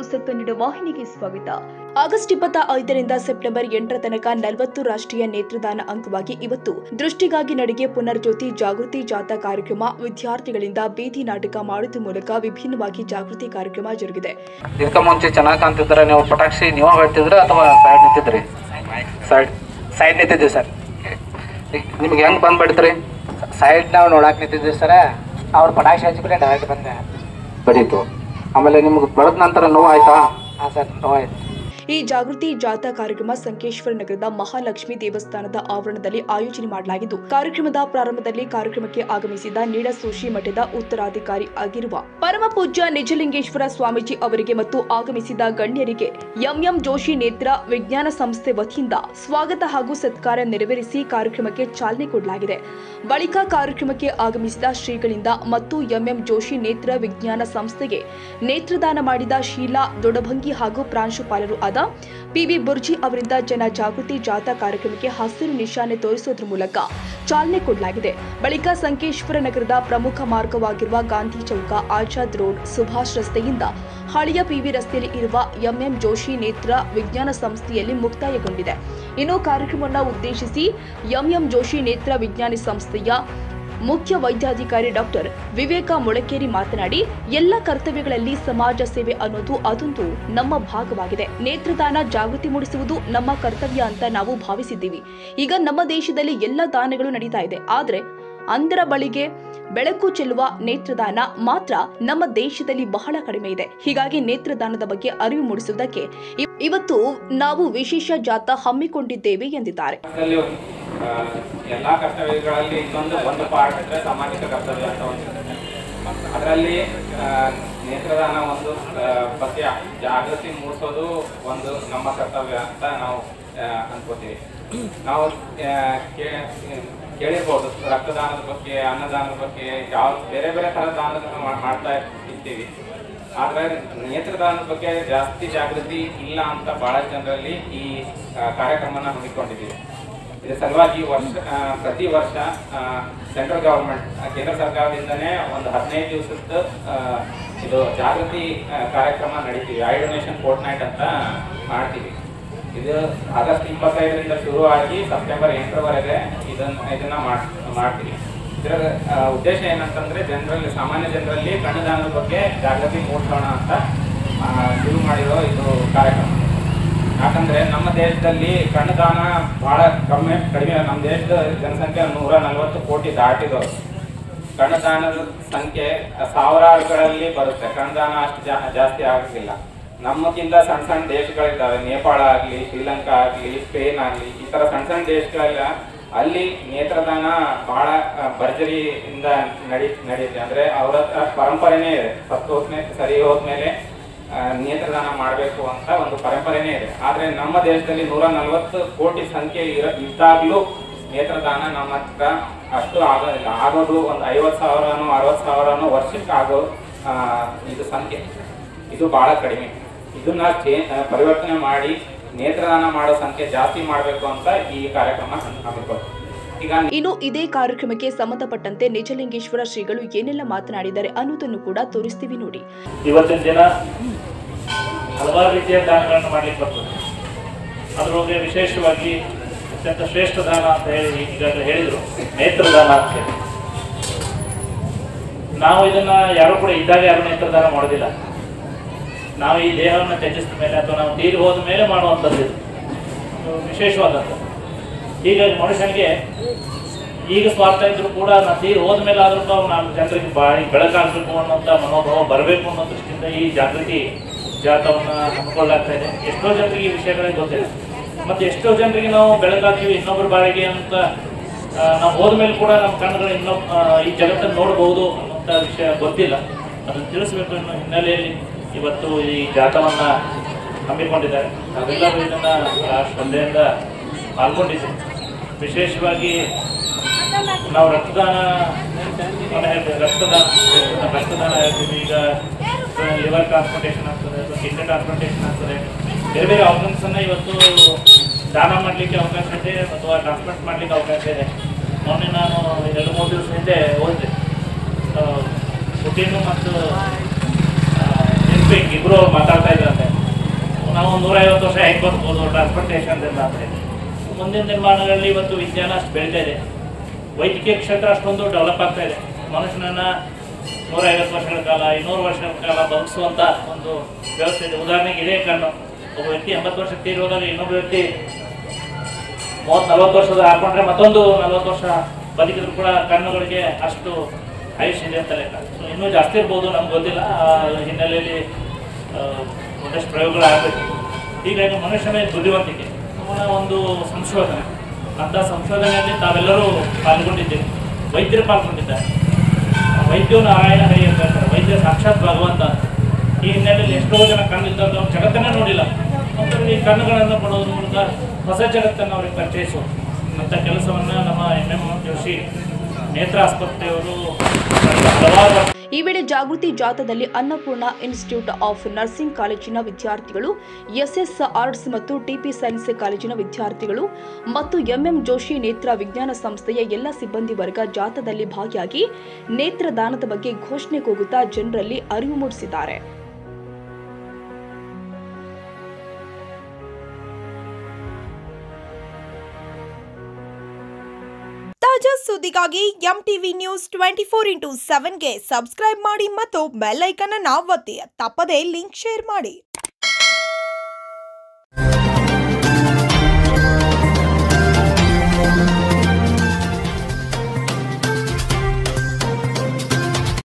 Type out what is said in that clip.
News Kannada ವಾಹಿನಿಗೆ ಸ್ವಾಗತ. August 25ರಿಂದ September 8ರ ತನಕ 40 ರಾಷ್ಟ್ರೀಯ ನೇತ್ರದಾನ ಅಂಗವಾಗಿ ಇವತ್ತು ದೃಷ್ಟಿಗಾಗಿ ನಡಿಗೆ ಪುನರ್ಜ್ಯೋತಿ ಜಾಗೃತಿ ಜಾಥಾ ಕಾರ್ಯಕ್ರಮ ವಿದ್ಯಾರ್ಥಿಗಳಿಂದ ಬೀದಿ ನಾಟಕ ಮಾಡುವ ಮೂಲಕ ವಿಭಿನ್ನವಾಗಿ ಜಾಗೃತಿ ಕಾರ್ಯಕ್ರಮ ಜರುಗಿದೆ. ಇದಕ್ಕೆ ಮುಂಚೆ ಚೆನ್ನಾಗಿ ಕಾಣ್ತಿದ್ರೆ ನೀವು ಪಟಾಕ್ಷಿ ನೀವು ಹೇಳ್ತಿದ್ರೆ ಅಥವಾ ಸೈಡ್ ನಿಂತಿದ್ರಿ? ಸೈಡ್ ನಿಂತಿದ್ವಿ ಸರ್. ನಿಮ್ಗೆ ಹೆಂಗೆ ಬಂದ್ಬಿಡ್ತೀರಿ? ಸೈಡ್ ನಾವು ನೋಡಕ್ಕೆ ನಿಂತಿದ್ವಿ ಸರ. ಅವ್ರು ಪಟಾಕ್ಷಿ ಹಚ್ಚಿಬಿಟ್ಟೆ ಡೈರೆಕ್ಟ್ ಬಂದೆ ಬಡೀತು. ಆಮೇಲೆ ನಿಮ್ಗೆ ಬಡದ ನಂತರ ನೋವು ಆಯ್ತಾ? ಹಾಂ ಸರ್, ನೋವಾಯ್ತು. ಈ ಜಾಗೃತಿ ಜಾಥಾ ಕಾರ್ಯಕ್ರಮ ಸಂಕೇಶ್ವರ ನಗರದ ಮಹಾಲಕ್ಷ್ಮಿ ದೇವಸ್ಥಾನದ ಆವರಣದಲ್ಲಿ ಆಯೋಜನೆ ಮಾಡಲಾಗಿದ್ದು, ಕಾರ್ಯಕ್ರಮದ ಪ್ರಾರಂಭದಲ್ಲಿ ಕಾರ್ಯಕ್ರಮಕ್ಕೆ ಆಗಮಿಸಿದ ನೀಡಸೋಶಿ ಮಠದ ಉತ್ತರಾಧಿಕಾರಿ ಆಗಿರುವ ಪರಮ ಪೂಜ್ಯ ನಿಜಲಿಂಗೇಶ್ವರ ಸ್ವಾಮೀಜಿ ಅವರಿಗೆ ಮತ್ತು ಆಗಮಿಸಿದ ಗಣ್ಯರಿಗೆ ಎಂಎಂ ಜೋಶಿ ನೇತ್ರ ವಿಜ್ಞಾನ ಸಂಸ್ಥೆ ವತಿಯಿಂದ ಸ್ವಾಗತ ಹಾಗೂ ಸತ್ಕಾರ ನೆರವೇರಿಸಿ ಕಾರ್ಯಕ್ರಮಕ್ಕೆ ಚಾಲನೆ ಕೊಡಲಾಗಿದೆ. ಬಳಿಕ ಕಾರ್ಯಕ್ರಮಕ್ಕೆ ಆಗಮಿಸಿದ ಶ್ರೀಗಳಿಂದ ಮತ್ತು ಎಂಎಂ ಜೋಶಿ ನೇತ್ರ ವಿಜ್ಞಾನ ಸಂಸ್ಥೆಗೆ ನೇತ್ರದಾನ ಮಾಡಿದ ಶೀಲಾ ದೊಡಭಂಗಿ ಹಾಗೂ ಪ್ರಾಂಶುಪಾಲರು ಆದ ಪಿವಿ ಬುರ್ಜಿ ಅವರಿಂದ ಜನ ಜಾಗೃತಿ ಜಾಥಾ ಕಾರ್ಯಕ್ರಮಕ್ಕೆ ಹಸಿರು ನಿಶಾನೆ ತೋರಿಸುವುದರ ಮೂಲಕ ಚಾಲನೆ ಕೊಡಲಾಗಿದೆ. ಬಳಿಕ ಸಂಕೇಶ್ವರ ನಗರದ ಪ್ರಮುಖ ಮಾರ್ಗವಾಗಿರುವ ಗಾಂಧಿ ಚೌಕ, ಆಜಾದ್ ರೋಡ್, ಸುಭಾಷ್ ರಸ್ತೆಯಿಂದ ಹಳೆಯ ಪಿವಿ ರಸ್ತೆಯಲ್ಲಿ ಇರುವ ಎಂಎಂ ಜೋಶಿ ನೇತ್ರ ವಿಜ್ಞಾನ ಸಂಸ್ಥೆಯಲ್ಲಿ ಮುಕ್ತಾಯಗೊಂಡಿದೆ. ಇನ್ನು ಕಾರ್ಯಕ್ರಮವನ್ನು ಉದ್ದೇಶಿಸಿ ಎಂಎಂ ಜೋಶಿ ನೇತ್ರ ವಿಜ್ಞಾನಿ ಸಂಸ್ಥೆಯ ಮುಖ್ಯ ವೈದ್ಯಾಧಿಕಾರಿ ಡಾಕ್ಟರ್ ವಿವೇಕ ಮೊಳಕೇರಿ ಮಾತನಾಡಿ, ಎಲ್ಲ ಕರ್ತವ್ಯಗಳಲ್ಲಿ ಸಮಾಜ ಸೇವೆ ಅನ್ನೋದು ಅದೊಂದು ನಮ್ಮ ಭಾಗವಾಗಿದೆ. ನೇತ್ರದಾನ ಜಾಗೃತಿ ಮೂಡಿಸುವುದು ನಮ್ಮ ಕರ್ತವ್ಯ ಅಂತ ನಾವು ಭಾವಿಸಿದ್ದೀವಿ. ಈಗ ನಮ್ಮ ದೇಶದಲ್ಲಿ ಎಲ್ಲ ದಾನಗಳು ನಡೀತಾ ಇದೆ, ಆದ್ರೆ ಅಂಧರ ಬಳಿಗೆ ಬೆಳಕು ಚೆಲ್ಲುವ ನೇತ್ರದಾನ ಮಾತ್ರ ನಮ್ಮ ದೇಶದಲ್ಲಿ ಬಹಳ ಕಡಿಮೆ ಇದೆ. ಹೀಗಾಗಿ ನೇತ್ರದಾನದ ಬಗ್ಗೆ ಅರಿವು ಮೂಡಿಸುವುದಕ್ಕೆ ಇವತ್ತು ನಾವು ವಿಶೇಷ ಜಾಥಾ ಹಮ್ಮಿಕೊಂಡಿದ್ದೇವೆ ಎಂದಿದ್ದಾರೆ. ಎಲ್ಲಾ ಕರ್ತವ್ಯಗಳಲ್ಲಿ ಒಂದು ಪಾರ್ಟ್ ಇದ್ರೆ ಸಾಮಾಜಿಕ ಕರ್ತವ್ಯ ಅಂತ ಒಂದು, ಅದರಲ್ಲಿ ನೇತ್ರದಾನ ಒಂದು ಬಗ್ಗೆ ಜಾಗೃತಿ ಮೂಡಿಸೋದು ಒಂದು ನಮ್ಮ ಕರ್ತವ್ಯ ಅಂತ ನಾವು ಅನ್ಕೋತೀವಿ. ನಾವು ಕೇಳಿರ್ಬೋದು ರಕ್ತದಾನದ ಬಗ್ಗೆ, ಅನ್ನದಾನದ ಬಗ್ಗೆ, ಯಾವ ಬೇರೆ ಬೇರೆ ಥರದ ದಾನಗಳನ್ನು ಮಾಡ್ತಾ ಇರ್ತೀವಿ. ಆದರೆ ನೇತ್ರದಾನದ ಬಗ್ಗೆ ಜಾಸ್ತಿ ಜಾಗೃತಿ ಇಲ್ಲ ಅಂತ ಬಹಳ ಜನರಲ್ಲಿ ಈ ಕಾರ್ಯಕ್ರಮನ ಹಮ್ಮಿಕೊಂಡಿದ್ದೀವಿ. ಇದರ ಸಲುವಾಗಿ ಪ್ರತಿ ವರ್ಷ ಸೆಂಟ್ರಲ್ ಗವರ್ಮೆಂಟ್, ಕೇಂದ್ರ ಸರ್ಕಾರದಿಂದನೇ ಒಂದು 15 ದಿವಸದ ಇದು ಜಾಗೃತಿ ಕಾರ್ಯಕ್ರಮ ನಡೀತೀವಿ. ಐ ಡೊನೇಷನ್ ಫೋರ್ಟ್ ನೈಟ್ ಅಂತ ಮಾಡ್ತೀವಿ. ಇದು ಆಗಸ್ಟ್ 25ರಿಂದ ಶುರುವಾಗಿ ಸೆಪ್ಟೆಂಬರ್ 8ರವರೆಗೆ ಇದನ್ನ ಮಾಡ್ತೀವಿ. ಇದರ ಉದ್ದೇಶ ಏನಂತಂದ್ರೆ ಸಾಮಾನ್ಯ ಜನರಲ್ಲಿ ಕಣ್ಣುದಾನದ ಬಗ್ಗೆ ಜಾಗೃತಿ ಮೂಡಿಸೋಣ ಅಂತ ಶುರು ಮಾಡಿರೋ ಇದು ಕಾರ್ಯಕ್ರಮ. ಯಾಕಂದ್ರೆ ನಮ್ಮ ದೇಶದಲ್ಲಿ ಕಣ್ಣುದಾನ ಬಹಳ ಕಡಿಮೆ. ನಮ್ಮ ದೇಶದ ಜನಸಂಖ್ಯೆ 140 ಕೋಟಿ ದಾಟಿದವರು. ಕಣ್ಣುದಾನದ ಸಂಖ್ಯೆ ಸಾವಿರಾರುಗಳಲ್ಲಿ ಬರುತ್ತೆ. ಕಣ್ಣುದಾನ ಅಷ್ಟು ಜಾಸ್ತಿ ಆಗೋದಿಲ್ಲ. ನಮ್ಮಕ್ಕಿಂತ ಸಣ್ಣ ಸಣ್ಣ ದೇಶಗಳಿದ್ದಾವೆ, ನೇಪಾಳ ಆಗಲಿ, ಶ್ರೀಲಂಕಾ ಆಗಲಿ, ಸ್ಪೇನ್ ಆಗಲಿ, ಈ ಥರ ಸಣ್ಣ ಸಣ್ಣ ದೇಶಗಳೆಲ್ಲ ಅಲ್ಲಿ ನೇತ್ರದಾನ ಬಹಳ ಭರ್ಜರಿಯಿಂದ ನಡೆಯುತ್ತೆ. ಅಂದರೆ ಅವರ ಪರಂಪರೆನೇ ಇದೆ. ಸರಿ ಹೋದ್ಮೇಲೆ ನೇತ್ರದಾನ ಮಾಡಬೇಕು ಅಂತ ಒಂದು ಪರಂಪರೆನೇ ಇದೆ. ಆದರೆ ನಮ್ಮ ದೇಶದಲ್ಲಿ 140 ಕೋಟಿ ಸಂಖ್ಯೆ ಇದ್ದಾಗಲೂ ನೇತ್ರದಾನ ನಮ್ಮ ಹತ್ರ ಅಷ್ಟು ಆಗೋದಿಲ್ಲ. ಆಗೋದು ಒಂದು 50,000ನೋ 60,000ನೋ ವರ್ಷಕ್ಕೆ ಆಗೋ ಇದು ಸಂಖ್ಯೆ. ಇದು ಬಹಳ ಕಡಿಮೆ. ಇದನ್ನ ಪರಿವರ್ತನೆ ಮಾಡಿ ನೇತ್ರದಾನ ಮಾಡೋ ಸಂಖ್ಯೆ ಜಾಸ್ತಿ ಮಾಡಬೇಕು ಅಂತ ಈ ಕಾರ್ಯಕ್ರಮ ಹಮ್ಮಿಕೊಳ್ಳುತ್ತೆ. ಇನ್ನು ಇದೇ ಕಾರ್ಯಕ್ರಮಕ್ಕೆ ಸಂಬಂಧಪಟ್ಟಂತೆ ನಿಜಲಿಂಗೇಶ್ವರ ಶ್ರೀಗಳು ಏನೆಲ್ಲ ಮಾತನಾಡಿದ್ದಾರೆ ಅನ್ನೋದನ್ನು ಕೂಡ ತೋರಿಸ್ತೀವಿ ನೋಡಿ. ಇವತ್ತಿನ ದಿನ ಹಲವಾರು ರೀತಿಯ ದಾನಗಳನ್ನು ಮಾಡ್ಲಿಕ್ಕೆ ಬರ್ತದೆ. ಅದರೊಳಗೆ ವಿಶೇಷವಾಗಿ ಅತ್ಯಂತ ಶ್ರೇಷ್ಠ ದಾನ ಅಂತ ಹೇಳಿ ಈಗಾಗಲೇ ಹೇಳಿದ್ರು, ನೇತ್ರದಾನ ಅಂತ ಹೇಳಿ. ನಾವು ಇದನ್ನ ಯಾರು ಕೂಡ ಇದ್ದಾಗ ಯಾರು ನೇತ್ರದಾನ ಮಾಡೋದಿಲ್ಲ. ನಾವು ಈ ದೇಹವನ್ನು ತ್ಯಜಿಸಿದ ಮೇಲೆ ಅಥವಾ ನಾವು ತೀರಿ ಹೋದ ಮೇಲೆ ಮಾಡುವಂಥದ್ದು ಇದು ವಿಶೇಷವಾದದ್ದು. ಹೀಗಾಗಿ ಮನುಷ್ಯನಿಗೆ ಈಗ ಸ್ವಾರ್ಥ ಇದ್ರೂ ಕೂಡ ನಾವು ತೀರಿ ಹೋದ ಮೇಲೆ ಆದ್ರೂ ನಾವು ಜನರಿಗೆ ಬೆಳಕಾಗಬೇಕು ಅನ್ನೋಂಥ ಮನೋಭಾವ ಬರಬೇಕು ಅನ್ನೋ ದೃಷ್ಟಿಯಿಂದ ಈ ಜಾಗೃತಿ ಜಾಥಾವನ್ನು ಹಮ್ಮಿಕೊಳ್ಳಾಗ್ತಾ ಇದೆ. ಎಷ್ಟೋ ಜನರಿಗೆ ಈ ವಿಷಯಗಳೇ ಗೊತ್ತಿಲ್ಲ. ಮತ್ತು ಎಷ್ಟೋ ಜನರಿಗೆ ನಾವು ಬೆಳಕಾಗ್ತೀವಿ ಇನ್ನೊಬ್ಬರ ಬಾಳಿಗೆ ಅಂತ ನಾವು ಹೋದ ಮೇಲೆ ಕೂಡ ನಮ್ಮ ಕಣ್ಣುಗಳು ಈ ಜಗತ್ತನ್ನು ನೋಡಬಹುದು ಅನ್ನೋಂಥ ವಿಷಯ ಗೊತ್ತಿಲ್ಲ. ಅದನ್ನು ತಿಳಿಸ್ಬೇಕು ಅನ್ನೋ ಹಿನ್ನೆಲೆಯಲ್ಲಿ ಇವತ್ತು ಈ ಜಾಥಾವನ್ನು ಹಮ್ಮಿಕೊಂಡಿದ್ದಾರೆ. ನಾವೆಲ್ಲರೂ ಇದನ್ನು ಶ್ರದ್ಧೆಯಿಂದ ಪಾಲ್ಗೊಂಡಿದ್ದೀವಿ. ವಿಶೇಷವಾಗಿ ನಾವು ರಕ್ತದಾನ ಹೇಳ್ತೀವಿ. ಈಗ ಲಿವರ್ ಟ್ರಾನ್ಸ್ಪ್ಲಾಂಟೇಷನ್ ಆಗ್ತದೆ ಅಥವಾ ಕಿಡ್ನಿ ಟ್ರಾನ್ಸ್ಪ್ಲಾಂಟೇಷನ್ ಆಗ್ತದೆ. ಬೇರೆ ಬೇರೆ ಆರ್ಗನ್ಸನ್ನು ಇವತ್ತು ದಾನ ಮಾಡಲಿಕ್ಕೆ ಅವಕಾಶ ಇದೆ ಅಥವಾ ಟ್ರಾನ್ಸ್ಪ್ಲಾಂಟ್ ಮಾಡಲಿಕ್ಕೆ ಅವಕಾಶ ಇದೆ. ಮೊನ್ನೆ ನಾನು 2-3 ದಿವಸ ಹಿಂದೆ ಹೋದೆ. ಪುಟಿನ್ ಮತ್ತು ಇಬ್ಬರು ಮಾತಾಡ್ತಾ ಇದ್ದಾರೆ. ನಾವು 150 ವರ್ಷ ಹೆಂಗೆ ಬದುಕಬಹುದು ಟ್ರಾನ್ಸ್ಪೋರ್ಟೇಷನ್ದಿಂದ ಅಂದರೆ. ಮುಂದಿನ ನಿರ್ಮಾಣಗಳಲ್ಲಿ ಇವತ್ತು ವಿಜ್ಞಾನ ಅಷ್ಟು ಬೆಳೀತಾ ಇದೆ, ವೈದ್ಯಕೀಯ ಕ್ಷೇತ್ರ ಅಷ್ಟೊಂದು ಡೆವಲಪ್ ಆಗ್ತಾ ಇದೆ. ಮನುಷ್ಯನನ್ನು 150 ವರ್ಷಗಳ ಕಾಲ 200 ವರ್ಷಗಳ ಕಾಲ ಬದುಕಿಸುವಂಥ ಒಂದು ವ್ಯವಸ್ಥೆ ಇದೆ. ಉದಾಹರಣೆಗೆ ಇದೇ ಕಣ್ಣು, ಒಬ್ಬ ವ್ಯಕ್ತಿ 80 ವರ್ಷ ತೀರಿ ಹೋದಾಗ ಇನ್ನೊಬ್ಬ ವ್ಯಕ್ತಿ 30-40 ವರ್ಷದ ಹಾಕೊಂಡ್ರೆ ಮತ್ತೊಂದು 40 ವರ್ಷ ಬದುಕಿದ್ರು ಕೂಡ ಕಣ್ಣುಗಳಿಗೆ ಅಷ್ಟು ಆಯುಷ್ ಇದೆ ಅಂತ ಲೆಕ್ಕ. ಸೊ ಇನ್ನೂ ಜಾಸ್ತಿ ಇರ್ಬೋದು, ನಮ್ಗೆ ಗೊತ್ತಿಲ್ಲ. ಆ ಹಿನ್ನೆಲೆಯಲ್ಲಿ ಒಂದಷ್ಟು ಪ್ರಯೋಗಗಳಾಗಬೇಕು. ಹೀಗಾಗಿ ಮನುಷ್ಯನ ಬುದ್ಧಿವಂತಿಕೆ ಅವನ ಒಂದು ಸಂಶೋಧನೆ, ಅಂಥ ಸಂಶೋಧನೆಯಲ್ಲಿ ತಾವೆಲ್ಲರೂ ಪಾಲ್ಗೊಂಡಿದ್ದೇವೆ, ವೈದ್ಯರು ಪಾಲ್ಗೊಂಡಿದ್ದಾರೆ. ವೈದ್ಯೋ ನಾರಾಯಣ ಹರಿ ಅಂತ ಹೇಳ್ತಾರೆ, ವೈದ್ಯ ಸಾಕ್ಷಾತ್ ಭಗವಂತ. ಈ ಹಿನ್ನೆಲೆಯಲ್ಲಿ ಎಷ್ಟೋ ಜನ ಕಣ್ಣಿದ್ದವ್ರು ನಾವು ಜಗತ್ತನ್ನೇ ನೋಡಿಲ್ಲ, ಮತ್ತು ಈ ಕಣ್ಣುಗಳನ್ನು ಕೊಡೋದ್ರ ಮೂಲಕ ಹೊಸ ಜಗತ್ತನ್ನು ಅವ್ರಿಗೆ ಪರಿಚಯಿಸೋ ಅಂಥ ಕೆಲಸವನ್ನು ನಮ್ಮ MM ಜೋಶಿ ನೇತ್ರ ಆಸ್ಪತ್ರೆಯವರು ಹಲವಾರು. ಈ ವೇಳೆ ಜಾಗೃತಿ ಜಾಥಾದಲ್ಲಿ ಅನ್ನಪೂರ್ಣ ಇನ್ಸ್ಟಿಟ್ಯೂಟ್ ಆಫ್ ನರ್ಸಿಂಗ್ ಕಾಲೇಜಿನ ವಿದ್ಯಾರ್ಥಿಗಳು, SS ಆರ್ಟ್ಸ್ ಮತ್ತು TP ಸೈನ್ಸ್ ಕಾಲೇಜಿನ ವಿದ್ಯಾರ್ಥಿಗಳು ಮತ್ತು MM ಜೋಶಿ ನೇತ್ರ ವಿಜ್ಞಾನ ಸಂಸ್ಥೆಯ ಎಲ್ಲ ಸಿಬ್ಬಂದಿ ವರ್ಗ ಜಾಥಾದಲ್ಲಿ ಭಾಗಿಯಾಗಿ ನೇತ್ರದಾನದ ಬಗ್ಗೆ ಘೋಷಣೆ ಕೂಗುತ್ತಾ ಜನರಲ್ಲಿ ಅರಿವು ಮೂಡಿಸಿದ್ದಾರೆ. ತಾಜಾ ಸುದ್ದಿಗಾಗಿ MTV ನ್ಯೂಸ್ 24/7ಗೆ ಸಬ್ಸ್ಕ್ರೈಬ್ ಮಾಡಿ ಮತ್ತು ಬೆಲ್ ಐಕಾನ್ ಅನ್ನು ಒತ್ತಿ. ತಪ್ಪದೇ ಲಿಂಕ್ ಶೇರ್ ಮಾಡಿ.